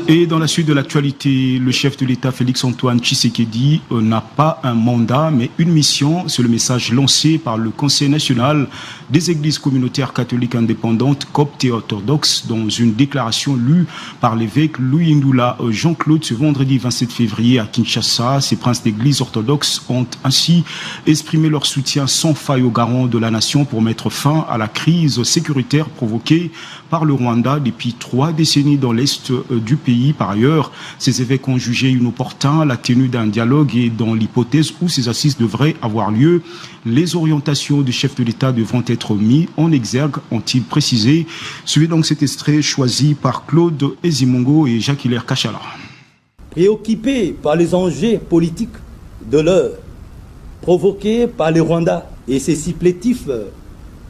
Et dans la suite de l'actualité, le chef de l'État Félix-Antoine Tshisekedi n'a pas un mandat mais une mission. C'est le message lancé par le Conseil national des églises communautaires catholiques indépendantes, coptes et orthodoxes, dans une déclaration lue par l'évêque Louis Ndula Jean-Claude ce vendredi 27 février à Kinshasa. Ces princes d'église orthodoxes ont ainsi exprimé leur soutien sans faille aux garants de la nation pour mettre fin à la crise sécuritaire provoquée par le Rwanda depuis 3 décennies dans l'est du pays. Par ailleurs, ces évêques ont jugé inopportun la tenue d'un dialogue et dans l'hypothèse où ces assises devraient avoir lieu, les orientations du chef de l'État devront être mises en exergue, ont-ils précisé. Suivez donc cet extrait choisi par Claude Ezimongo et Jacques-Hilaire Kachala. Préoccupés par les enjeux politiques de l'heure, provoqués par le Rwanda et ses supplétifs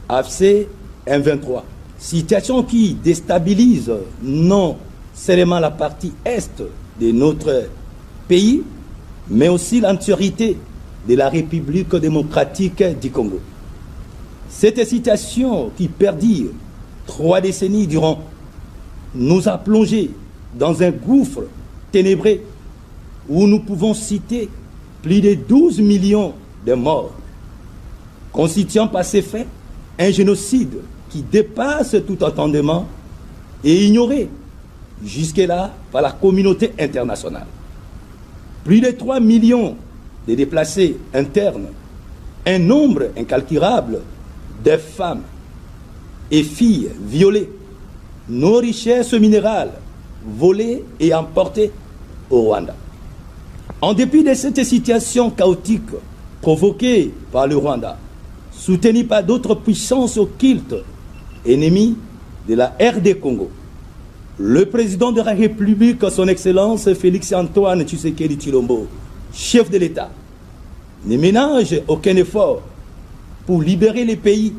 AFC M23, situation qui déstabilise non seulement la partie est de notre pays, mais aussi l'entièreté de la République démocratique du Congo. Cette situation qui perdure 3 décennies durant nous a plongés dans un gouffre ténébreux où nous pouvons citer plus de 12 millions de morts, constituant par ces faits un génocide qui dépasse tout entendement et ignoré jusque-là par la communauté internationale. Plus de 3 millions de déplacés internes, un nombre incalculable de femmes et filles violées, nos richesses minérales volées et emportées au Rwanda. En dépit de cette situation chaotique provoquée par le Rwanda, soutenue par d'autres puissances occultes ennemies de la RD Congo, le président de la République, son Excellence Félix-Antoine Tshisekedi Tshilombo, chef de l'État, ne ménage aucun effort pour libérer les pays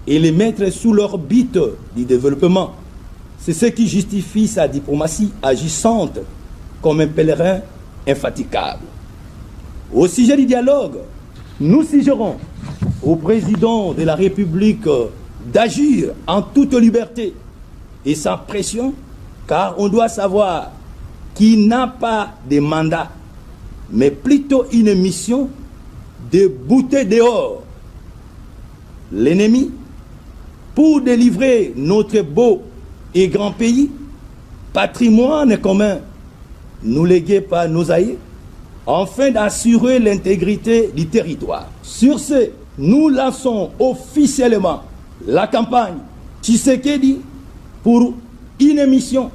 et les mettre sous l'orbite du développement. C'est ce qui justifie sa diplomatie agissante comme un pèlerin infatigable. Au sujet du dialogue, nous suggérons au président de la République d'agir en toute liberté et sans pression, car on doit savoir qu'il n'a pas de mandat, mais plutôt une mission de bouter dehors l'ennemi pour délivrer notre beau et grand pays, patrimoine commun, nous légué par nos aïeux, afin d'assurer l'intégrité du territoire. Sur ce, nous lançons officiellement la campagne Tshisekedi pour une mission